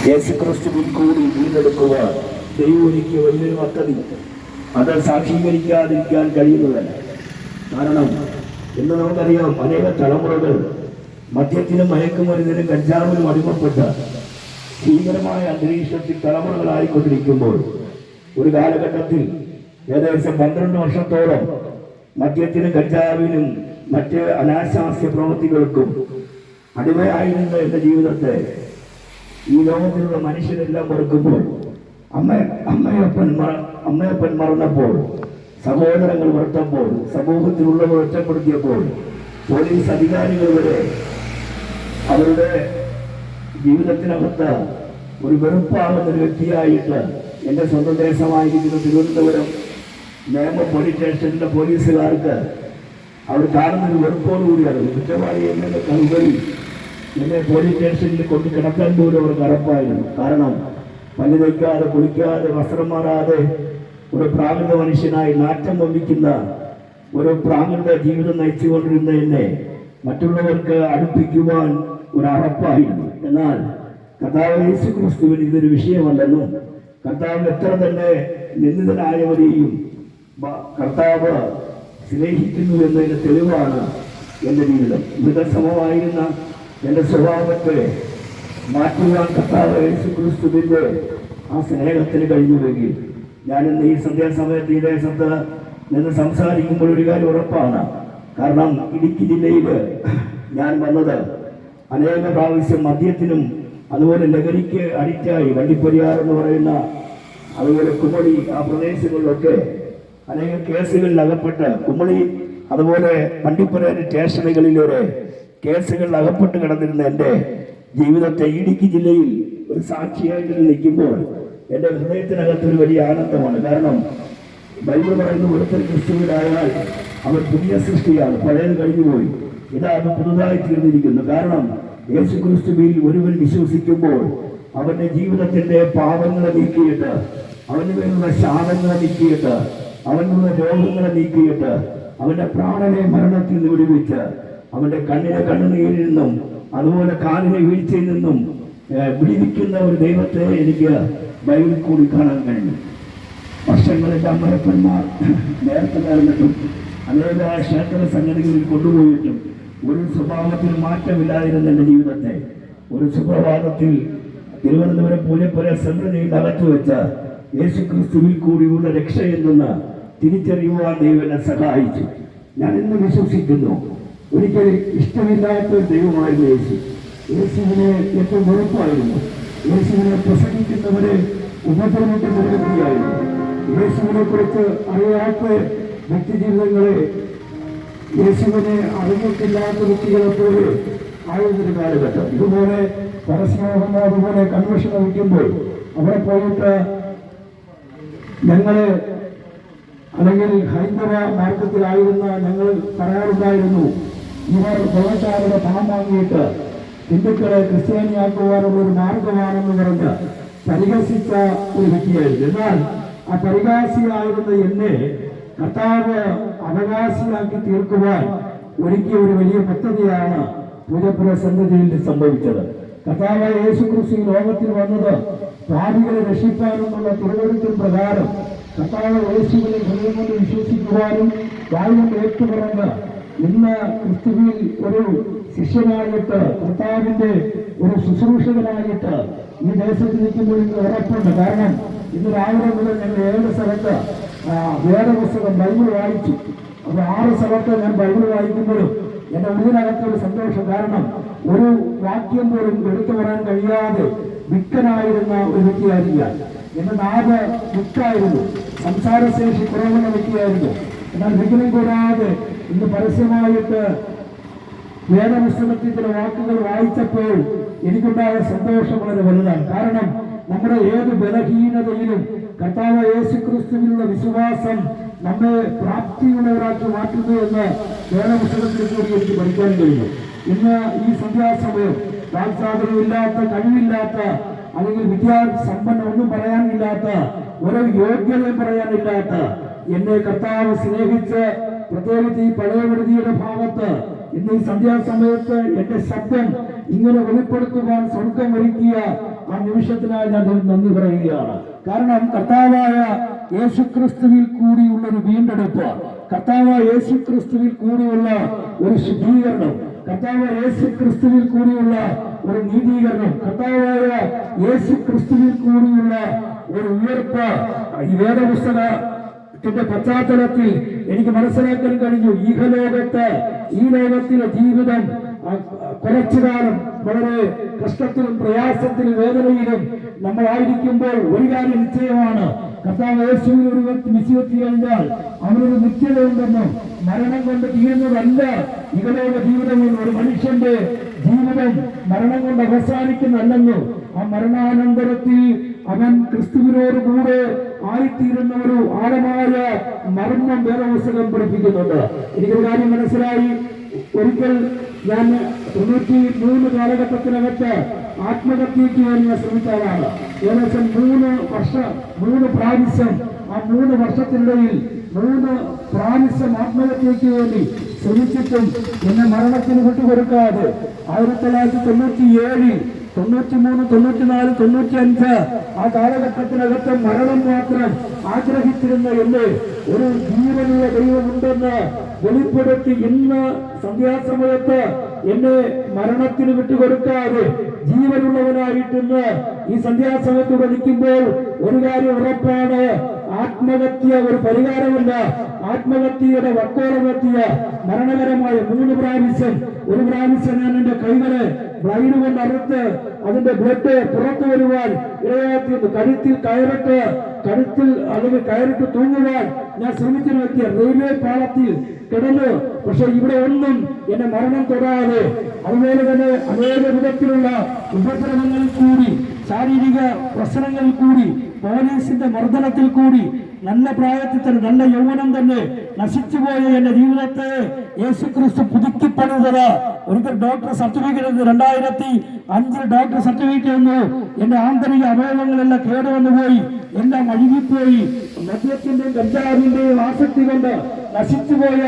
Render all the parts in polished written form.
യേശുക്രിസ്തുവിൽ കൂടി വീണ്ടെടുക്കുക ദൈവം ഒരുക്കിയ വലിയൊരു പദ്ധതി. അത് സാക്ഷീകരിക്കാതിരിക്കാൻ കഴിയുന്നതല്ല. കാരണം ഇന്ന് നമുക്കറിയാം, അനേക തലമുറകൾ മദ്യത്തിനും മയക്കുമരുന്നിനും കഞ്ചാവിനും അടിമപ്പെട്ട ഭീകരമായ അന്തരീക്ഷത്തിൽ തലമുറകളായിക്കൊണ്ടിരിക്കുമ്പോൾ ഒരു കാലഘട്ടത്തിൽ ഏകദേശം 12 വർഷത്തോളം മദ്യത്തിനും കഞ്ചാവിനും മറ്റ് അനാശാസ്യ പ്രവൃത്തികൾക്കും അടിമയായിരുന്ന എൻ്റെ ജീവിതത്തെ ഈ ലോകത്തിലുള്ള മനുഷ്യരെല്ലാം മറക്കുമ്പോൾ, അമ്മയപ്പൻ മറന്നപ്പോൾ, സഹോദരങ്ങൾ മറത്തപ്പോൾ, സമൂഹത്തിലുള്ളവർ ഒറ്റപ്പെടുത്തിയപ്പോൾ, പോലീസ് അധികാരികൾ വരെ അവരുടെ ജീവിതത്തിനകത്ത് ഒരു വെറുപ്പാകുന്നൊരു വ്യക്തിയായിട്ട് എൻ്റെ സ്വന്തം ദേശമായിരിക്കുന്ന തിരുവനന്തപുരം നേമം പോലീസ് സ്റ്റേഷനിലെ പോലീസുകാർക്ക് അവർ കാണുന്നൊരു വെറുപ്പോടുകൂടിയാണ്. കുറ്റവാളി എന്നതിനേക്കാളുപരി എന്നെ പോലീസ് സ്റ്റേഷനിൽ കൊണ്ട് കിടക്കാൻ പോലും അവർക്ക് അറപ്പായിരുന്നു. കാരണം പല്ല് തയ്ക്കാതെ, കുളിക്കാതെ, വസ്ത്രം മാറാതെ ഒരു പ്രാകൃത മനുഷ്യനായി നാറ്റം വമിക്കുന്ന ഒരു പ്രാകൃത ജീവിതം നയിച്ചുകൊണ്ടിരുന്ന എന്നെ മറ്റുള്ളവർക്ക് അടുപ്പിക്കുവാൻ ഒരു അറപ്പായിരുന്നു. എന്നാൽ കർത്താവ് യേശുക്രിസ്തുവിന് ഇതൊരു വിഷയമല്ലെന്നും കർത്താവ് എത്ര തന്നെ നിന്ദിതനായവരെയും കർത്താവ് സ്നേഹിക്കുന്നു എന്നതിന് തെളിവാണ് എൻ്റെ ജീവിതം. മൃഗസമമായിരുന്ന എൻ്റെ സ്വഭാവത്തെ മാറ്റുവാൻ കർത്താവ് യേശുക്രിസ്തുവിൻ്റെ ആ സ്നേഹത്തിന് കഴിഞ്ഞുവെങ്കിൽ ഞാനിന്ന് ഈ സന്ധ്യാസമയത്ത് ഈ ദേശത്ത് നിന്ന് സംസാരിക്കുമ്പോൾ ഒരു കാര്യം ഉറപ്പാണ്. കാരണം ഇടുക്കി ജില്ലയിൽ ഞാൻ വന്നത് അനേക പ്രാവശ്യം മദ്യത്തിനും അതുപോലെ ലഹരിക്ക് അഡിക്റ്റായി വണ്ടിപ്പെരിയാർ എന്ന് പറയുന്ന, അതുപോലെ കുമളി, ആ പ്രദേശങ്ങളിലൊക്കെ അനേക കേസുകളിൽ അകപ്പെട്ട്, കുമളി അതുപോലെ വണ്ടിപ്പെരിയാർ സ്റ്റേഷനുകളിലൂടെ കേസുകളിൽ അകപ്പെട്ട് കിടന്നിരുന്ന എൻ്റെ ജീവിതത്തെ ഇടുക്കി ജില്ലയിൽ ഒരു സാക്ഷിയായിട്ട് നിൽക്കുമ്പോൾ എൻ്റെ ഹൃദയത്തിനകത്തൊരു വലിയ ആനന്ദമാണ്. കാരണം ബൈബിൾ പറയുന്ന ഒരുത്തൻ ക്രിസ്തുവിലായാൽ അവൻ പുതിയ സൃഷ്ടിയാണ്, പഴയത് കഴിഞ്ഞുപോയി, ഇതാ അത് പുതുതായി തീർന്നിരിക്കുന്നു. കാരണം യേശു ക്രിസ്തുവിൽ ഒരുവൻ വിശ്വസിക്കുമ്പോൾ അവൻ്റെ ജീവിതത്തിൻ്റെ പാപങ്ങളെ നീക്കിയിട്ട്, അവൻ്റെ മേലുള്ള ശാപങ്ങളെ നീക്കിയിട്ട്, അവനുള്ള രോഗങ്ങളെ നീക്കിയിട്ട്, അവൻ്റെ പ്രാണനെ മരണത്തിൽ നിന്ന് വിടുവിച്ച്, അവൻ്റെ കണ്ണിനെ കണ്ണുനീരിൽ നിന്നും അതുപോലെ കാലിനെ വീഴ്ചയിൽ നിന്നും വിടിവിക്കുന്ന ഒരു ദൈവത്തെ എനിക്ക് ബൈബിളിൽ കൂടി കാണാൻ കഴിഞ്ഞു. വർഷങ്ങളിൽ അമ്മയപ്പന്മാർ നേരത്തെ നടന്നിട്ടും അനേക ക്ഷേത്ര സംഗതികളിൽ കൊണ്ടുപോയിട്ടും ഒരു സ്വഭാവത്തിൽ മാറ്റമില്ലാതിരുന്ന എൻ്റെ ജീവിതത്തെ ഒരു സുപ്രഭാതത്തിൽ തിരുവനന്തപുരം പൂജപ്പുര സെൻട്രലിൽ അകത്തു വെച്ച യേശുക്രിസ്തുവിൽ കൂടിയുള്ള രക്ഷയെന്ന് തിരിച്ചറിയുവാൻ ദൈവം എന്നെ സഹായിച്ചു. ഞാൻ ഇന്ന് വിശ്വസിക്കുന്നു, ഒരിക്കലും ഇഷ്ടമില്ലാത്ത ദൈവമായിരുന്നു യേശു. യേശുവിനെ ഏറ്റവും വെറുപ്പായിരുന്നു. യേശുവിനെ പ്രസംഗിക്കുന്നവരെ ഉപദ്രവിക്കുന്ന ഒരു വ്യക്തിയായിരുന്നു. യേശുവിനെ കുറിച്ച് അറിയാത്ത വ്യക്തിജീവിതങ്ങളെ, യേശുവിനെ അറിഞ്ഞിട്ടില്ലാത്ത വ്യക്തികളെ പോലെ ആയിരുന്നൊരു കാലഘട്ടം. ഇതുപോലെ പരസ്യമോ അതുപോലെ കൺവെൻഷൻ വയ്ക്കുമ്പോൾ അവിടെ പോയിട്ട് ഞങ്ങളെ, അല്ലെങ്കിൽ ഹൈന്ദവ മാർഗത്തിലായിരുന്ന ഞങ്ങൾ പറയാറുണ്ടായിരുന്നു, ഇവർ പ്രവർത്തകരുടെ പണം വാങ്ങിയിട്ട് ഹിന്ദുക്കളെ ക്രിസ്ത്യാനിയാക്കുവാനുള്ള ഒരു മാർഗമാണെന്ന് പറഞ്ഞ് പരിഹസിച്ച ഒരു വ്യക്തിയായിരുന്നു. എന്നാൽ ആ പരിഹാസിയായിരുന്ന എന്നെ കർത്താവ് അവകാശിയാക്കി തീർക്കുവാൻ ഒരുക്കിയ ഒരു വലിയ പദ്ധതിയാണ് പൂജപ്പുര സന്നിധിയിൽ സംഭവിച്ചത്. കർത്താവ് യേശുക്രിസ്തു ലോകത്തിൽ വന്നത് പാപികളെ രക്ഷിക്കാനെന്നുള്ള തിരുവചനത്തിൻ പ്രകാരം കർത്താവ് യേശുവിനെ ഹൃദയം കൊണ്ട് വിശ്വസിക്കുവാനും വായുകൊണ്ട് ഏറ്റുപറഞ്ഞ് ഇന്ന് ക്രിസ്തുവിൽ ഒരു ശിഷ്യനായിട്ട്, കർത്താവിന്റെ ഒരു ശുശ്രൂഷകനായിട്ട് ഈ ദേശത്ത് നിൽക്കുമ്പോൾ ഇന്ന് ഉറപ്പുണ്ട്. കാരണം ഇന്ന് രാവിലെ മുതൽ ഞങ്ങൾ 7 സ്ഥലത്ത് വേദപുസ്തകം ബൈബിൾ വായിച്ചു. അപ്പോൾ 6 സ്ഥലത്ത് ഞാൻ ബൈബിൾ വായിക്കുമ്പോഴും എൻ്റെ ഉള്ളിനകത്തൊരു സന്തോഷം. കാരണം ഒരു വാക്യം പോലും എടുത്തു പറയാൻ കഴിയാതെ വിക്കനായിരുന്ന ഒരു വ്യക്തിയായിരുന്നു ഞാൻ. എൻ്റെ നാട് വിക്കായിരുന്നു, സംസാരശേഷി കുറവുള്ള വ്യക്തിയായിരുന്നു. എന്നാൽ വിഘ്നം കൂടാതെ ഇന്ന് പരസ്യമായിട്ട് വേദപുസ്തകത്തിൽ ചില വാക്കുകൾ വായിച്ചപ്പോൾ എനിക്കുണ്ടായ സന്തോഷം വളരെ വലുതാണ്. കാരണം നമ്മുടെ ഏത് ബലഹീനതയിലും കർത്താവ് യേശുക്രിസ്തുവിനുള്ള വിശ്വാസം നമ്മെ പ്രാപ്തിയുള്ളവരാക്കി മാറ്റുന്നു എന്ന് വേദപുസ്തകത്തിൽ കൂടി എനിക്ക് പഠിക്കാൻ കഴിഞ്ഞു. ഇന്ന് ഈ സന്ധ്യാസമയം വാക്സാധനമില്ലാത്ത, കഴിവില്ലാത്ത, അല്ലെങ്കിൽ വിദ്യാസമ്പന്നം ഒന്നും പറയാനില്ലാത്ത, ഒരു യോഗ്യതയും പറയാനില്ലാത്ത എന്നെ കർത്താവ് സ്നേഹിച്ച്, പ്രത്യേകിച്ച് ഈ പഴയവൃതിയുടെ ഭാഗത്ത് ഇന്ന് ഈ സന്ധ്യാസമയത്ത് എന്റെ ശബ്ദം ഇങ്ങനെ വെളിപ്പെടുത്തുവാൻ സ്വർഗം ഒരുക്കിയ ആ നിമിഷത്തിനായി ഞാൻ നന്ദി പറയുകയാണ്. കാരണം കർത്താവായ യേശുക്രിസ്തുവിൽ കൂടിയുള്ള ഒരു വീണ്ടെടുപ്പ്, കർത്താവായ യേശുക്രിസ്തുവിൽ കൂടിയുള്ള ഒരു ശുദ്ധീകരണം, കർത്താവായ യേശുക്രിസ്തുവിൽ കൂടിയുള്ള ഒരു നീതീകരണം, കർത്താവായ യേശുക്രിസ്തുവിൽ കൂടിയുള്ള ഒരു ഉയർപ്പ് ഈ വേദപുസ്തകത്തിന്റെ പശ്ചാത്തലത്തിൽ എനിക്ക് മനസ്സിലാക്കാൻ കഴിഞ്ഞു. ഈ ലോകത്തിലെ ജീവിതം കുറച്ചുകാലം വളരെ കഷ്ടത്തിലും പ്രയാസത്തിലും വേദനയിലും നമ്മളായിരിക്കുമ്പോൾ ഒരു കാര്യം നിശ്ചയമാണ്, കർത്താവ് യേശുവിൽ ഒരു വ്യക്തി വിശ്വസിച്ചു കഴിഞ്ഞാൽ അവനൊരു നിത്യതയുണ്ടെന്നും മരണം കൊണ്ട് തീരുന്നതല്ല ഇഹലോക ജീവിതമെന്ന്. ഒരു മനുഷ്യന്റെ ജീവിതം മരണം കൊണ്ട് അവസാനിക്കുന്നതല്ലെന്നും ആ മരണാനന്തരത്തിൽ അവൻ ക്രിസ്തുവിനോടുകൂടെ ആയിത്തീരുന്ന ഒരു ആഴമായ മർമ്മം വേദപുസ്തകം പഠിപ്പിക്കുന്നുണ്ട്. എനിക്കൊരു കാര്യം മനസ്സിലായി. ഒരിക്കൽ ഞാൻ 93 കാലഘട്ടത്തിനകത്ത് ആത്മഹത്യയ്ക്ക് വേണ്ടി ഞാൻ ശ്രമിച്ച ആളാണ്. ഏകദേശം 3 പ്രാവശ്യം, ആ 3 വർഷത്തിനിടയിൽ 3 പ്രാവശ്യം ആത്മഹത്യയ്ക്ക് വേണ്ടി ശ്രമിച്ചിട്ടും എന്നെ മരണത്തിന് വിട്ടുകൊടുക്കാതെ 1997, 93, 94, 95 ആ കാലഘട്ടത്തിനകത്ത് മരണം മാത്രം ആഗ്രഹിച്ചിരുന്ന എന്നെ ഒരു ജീവനുള്ള ദൈവമുണ്ടെന്ന് വെളിപ്പെടുത്തി ഇന്ന് സന്ധ്യാസമയത്ത് എന്നെ മരണത്തിന് വിട്ടുകൊടുക്കാതെ ജീവനുള്ളവനായിട്ടിന്ന് ഈ സന്ധ്യാസമയത്തൂടെ നിൽക്കുമ്പോൾ ഒരു കാര്യം ഉറപ്പാണ്, ആത്മഹത്യ ഒരു പരിഹാരമല്ല. ആത്മഹത്യയുടെ വക്കോളമെത്തിയ മരണകരമായ 3 പ്രാവശ്യം, ഒരു പ്രാവശ്യം ഞാൻ എന്റെ കൈകളെ ബ്ലൈഡ് കൊണ്ട് അറുത്ത് അതിന്റെ ബ്ലഡ് പുറത്തു വരുവാൻ ഇടയാക്കി കഴുത്തിൽ അല്ലെങ്കിൽ കയറിട്ട് തൂങ്ങുവാൻ ഞാൻ ശ്രമിച്ചൊരു വ്യക്തി റെയിൽവേ പാളത്തിൽ കിടന്നു. പക്ഷെ ഇവിടെ ഒന്നും എന്നെ മരണം തൊടാതെ, അതുപോലെ തന്നെ അനേക വിധത്തിലുള്ള ഉപദ്രവങ്ങളിൽ കൂടി, ശാരീരിക പ്രശ്നങ്ങളിൽ കൂടി, പോലീസിന്റെ മർദ്ദനത്തിൽ കൂടി, നല്ല പ്രായത്തിൽ തന്നെ, നല്ല യൗവനം തന്നെ നശിച്ചുപോയ എന്റെ ജീവിതത്തെ യേശുക്രിസ്തു പുതുക്കിപ്പണിതത്. ഒരിക്കൽ ഡോക്ടർ സർട്ടിഫിക്കറ്റ് 2005 ഡോക്ടർ സർട്ടിഫിക്കറ്റ് വന്നു. എന്റെ ആന്തരിക അവയവങ്ങളെല്ലാം കേടുവന്നു പോയി, എല്ലാം അഴുകിപ്പോയി. മദ്യത്തിന്റെയും കഞ്ചാവിന്റെയും ആസക്തി കൊണ്ട് നശിച്ചുപോയ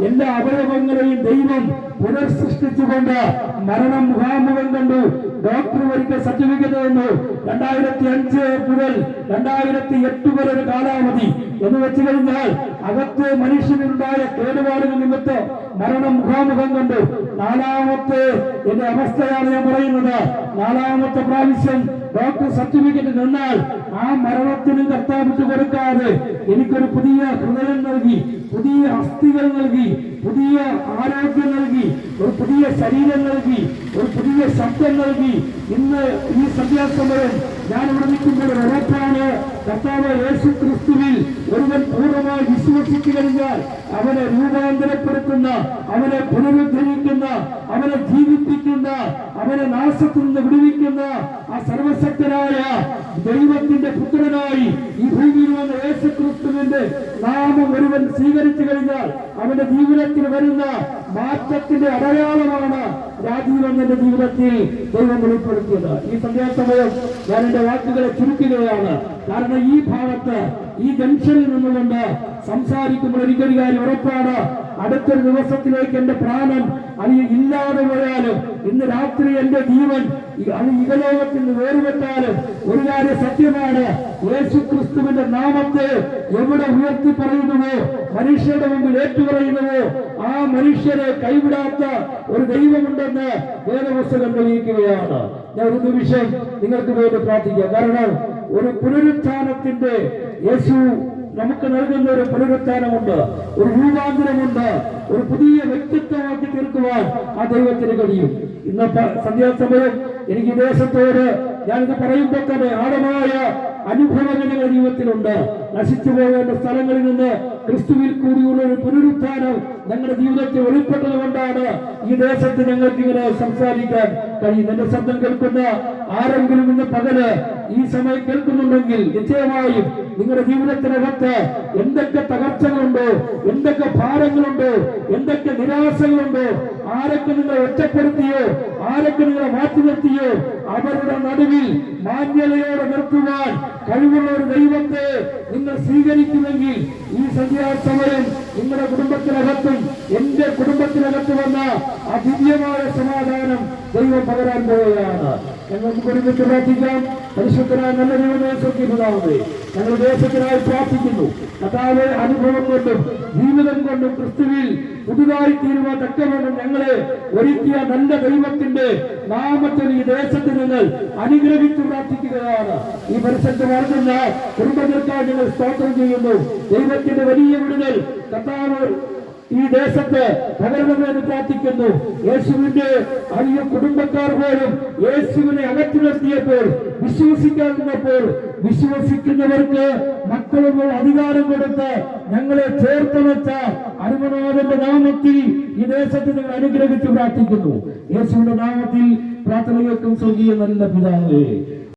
എല്ലാ അവയവങ്ങളെയും ദൈവം പുനർസൃഷ്ടിച്ചുകൊണ്ട് മരണം മുഖാമുഖം കണ്ടു. ഡോക്ടർ ഒരിക്കൽ സർട്ടിഫിക്കറ്റ് തന്നു. 2005 മുതൽ 2008 വരെ ഒരു കാലാവധി എന്ന് വെച്ചു കഴിഞ്ഞാൽ അകത്ത് മനുഷ്യനുണ്ടായ കേടുപാടുകൾ നിമിത്തം മരണം മുഖാമുഖം കണ്ടു. 4ാമത്തെ എന്റെ അവസ്ഥയാണ് ഞാൻ പറയുന്നത്. 4ാമത്തെ പ്രാവശ്യം ഡോക്ടർ സർട്ടിഫിക്കറ്റ് നിന്നാൽ ആ മരണത്തിന് കർത്താവ് വിട്ടു കൊടുക്കാതെ എനിക്കൊരു പുതിയ ഹൃദയം നൽകി, പുതിയ അസ്ഥികൾ നൽകി, പുതിയ ആരോഗ്യം നൽകി, ഒരു പുതിയ ശരീരം നൽകി, ഒരു പുതിയ ശബ്ദം നൽകി. ഇന്ന് ഈ സന്ധ്യാസമയം ഞാൻ ഇവിടെ നിൽക്കുമ്പോൾ ഉറപ്പാണ്, കർത്താവ് യേശുക്രിസ്തുവിൽ ഒരുവൻ പൂർണ്ണമായി വിശ്വസിച്ചു കഴിഞ്ഞാൽ അവനെ രൂപാന്തരപ്പെടുത്തുന്ന, അവനെ പുനരുദ്ധരിക്കുന്ന, അവനെ ജീവിപ്പിക്കുന്ന, അവനെ നാശത്തിൽ നിന്ന് വിടുവിക്കുന്ന ആ സർവശക്തനായ ദൈവത്തിന്റെ പുത്രനായി ഈ ഭൂമിയിൽ വന്ന യേശുക്രിസ്തുവിന്റെ നാമം ഒരുവൻ സ്വീകരിച്ചു കഴിഞ്ഞാൽ അവന്റെ ജീവിതത്തിൽ വരുന്ന മാറ്റത്തിന്റെ അടയാളമാണ് രാജീവൻ എന്റെ ജീവിതത്തിൽ ദൈവം വെളിപ്പെടുത്തിയത്. ഈ സന്ധ്യാസമയം ഞാൻ എന്റെ വാക്കുകളെ ചുരുക്കുകയാണ്. കാരണം ഈ ഭാഗത്ത്, ഈ ജംഗ്ഷനിൽ നിന്നുകൊണ്ട് സംസാരിക്കുമ്പോൾ എനിക്കൊരു കാര്യം ഉറപ്പാണ്, അടുത്തൊരു ദിവസത്തിലേക്ക് എന്റെ പ്രാണൻ അല്ലെങ്കിൽ ഇല്ലാതെ പോയാലും, ഇന്ന് രാത്രി എന്റെ ജീവൻ അത് ഇഹലോകത്തിൽ നിന്ന് വേറുപെട്ടാലും ഒരു കാര്യം സത്യമാണ്, യേശുക്രിസ്തുവിന്റെ നാമത്തെ എവിടെ ഉയർത്തി പറയുന്നുവോ, മനുഷ്യരുടെ മുമ്പിൽ ഏറ്റുപറയുന്നുവോ, ആ മനുഷ്യരെ കൈവിടാത്ത ഒരു ദൈവമുണ്ടെന്ന് വേദപുസ്തകം തെളിയിക്കുകയാണ്. ഞാൻ ഒരു നിമിഷം നിങ്ങൾക്ക് വേണ്ടി പ്രാർത്ഥിക്കാം. കാരണം ഒരു പുനരുത്ഥാനത്തിന്റെ യേശു നമുക്ക് നൽകുന്ന ഒരു പുനരുത്ഥാനമുണ്ട്, ഒരു രൂപാന്തരമുണ്ട്, ഒരു പുതിയ വ്യക്തിത്വമാക്കി തീർക്കുവാൻ ആ ദൈവത്തിന് കഴിയും. ഇന്നത്തെ സന്ധ്യാസമയം എനിക്ക് ദേശത്തോട് ഞാനിത് പറയുമ്പോൾ തന്നെ ആഴമായ അനുഭവങ്ങൾ ഞങ്ങളുടെ ജീവിതത്തിലുണ്ട്. നശിച്ചു പോകേണ്ട സ്ഥലങ്ങളിൽ നിന്ന് ക്രിസ്തുവിൽ കൂടിയുള്ള ഒരു പുനരുത്ഥാനം ഞങ്ങളുടെ ജീവിതത്തിൽ വെളിപ്പെട്ടത് കൊണ്ടാണ് ഈ ദേശത്ത് ഞങ്ങൾക്ക് ഇങ്ങനെ സംസാരിക്കാൻ കഴിയും. എന്റെ ശബ്ദം കേൾക്കുന്ന ആരെങ്കിലും ഇന്ന് പകല് ഈ സമയം കേൾക്കുന്നുണ്ടെങ്കിൽ നിശ്ചയമായും നിങ്ങളുടെ ജീവിതത്തിനകത്ത് എന്തൊക്കെ തകർച്ചകളുണ്ടോ, എന്തൊക്കെ ഭാരങ്ങളുണ്ടോ, എന്തൊക്കെ നിരാശകളുണ്ടോ, ആരൊക്കെ നിങ്ങളെ ഒറ്റപ്പെടുത്തിയോ, ആരൊക്കെ നിങ്ങളെ മാറ്റി നിർത്തിയോ, അവരുടെ നടുവിൽ മാന്യതയോടെ നിർത്തുവാൻ കഴിവുള്ള ഒരു ദൈവത്തെ നിങ്ങൾ സ്വീകരിക്കുമെങ്കിൽ ഈ സന്ധ്യാസമയം നിങ്ങളുടെ കുടുംബത്തിനകത്തും എന്റെ കുടുംബത്തിനകത്ത് വന്ന ആ ദിവ്യമായ സമാധാനം ദൈവം പകരാൻ പോവുകയാണ്. ഞങ്ങൾക്ക് ഒരുമിച്ച് പ്രാർത്ഥിക്കാം. പരിശുദ്ധനായ നല്ല ദൈവമേ, സ്വർഗ്ഗപിതാവേ, ഞങ്ങൾ ദേശത്തിനായി പ്രാർത്ഥിക്കുന്നു. കർത്താവേ, അനുഭവം കൊണ്ടും ജീവിതം കൊണ്ടും ക്രിസ്തുവിൽ പുതുതായി തീരുവാൻ തക്കവണ്ണം ഞങ്ങളെ ഒരുക്കിയ നല്ല ദൈവത്തിന്റെ നാമത്തിൽ ഈ ദേശത്ത് നിങ്ങൾ അനുഗ്രഹിച്ചു പ്രാർത്ഥിക്കുകയാണ്. ഈ പരിസരത്ത് വളർന്ന കുടുംബങ്ങൾക്കായി ഞങ്ങൾ സ്തോത്രം ചെയ്യുന്നു. ദൈവത്തിന്റെ വലിയ വിടുതൽ കർത്താവ് ഈ ദേശത്ത് പകരണമെന്ന് പ്രാർത്ഥിക്കുന്നു. യേശുവിന്റെ അധിക കുടുംബക്കാർ പോലും യേശുവിനെ അകറ്റി നിർത്തിയപ്പോൾ, വിശ്വസിക്കാതിരുന്നപ്പോൾ, വിശ്വസിക്കുന്നവർക്ക് മക്കളുമ്പോൾ അധികാരം കൊടുത്ത് ഞങ്ങളെ ചേർത്ത് വെച്ച അരുമനാഥന്റെ നാമത്തിൽ ഈ ദേശത്ത് നിങ്ങൾ അനുഗ്രഹിച്ച് പ്രാർത്ഥിക്കുന്നു. യേശുവിന്റെ നാമത്തിൽ പ്രാർത്ഥന കേൾക്കും. സ്വർഗീയ നല്ല പിതാവേ.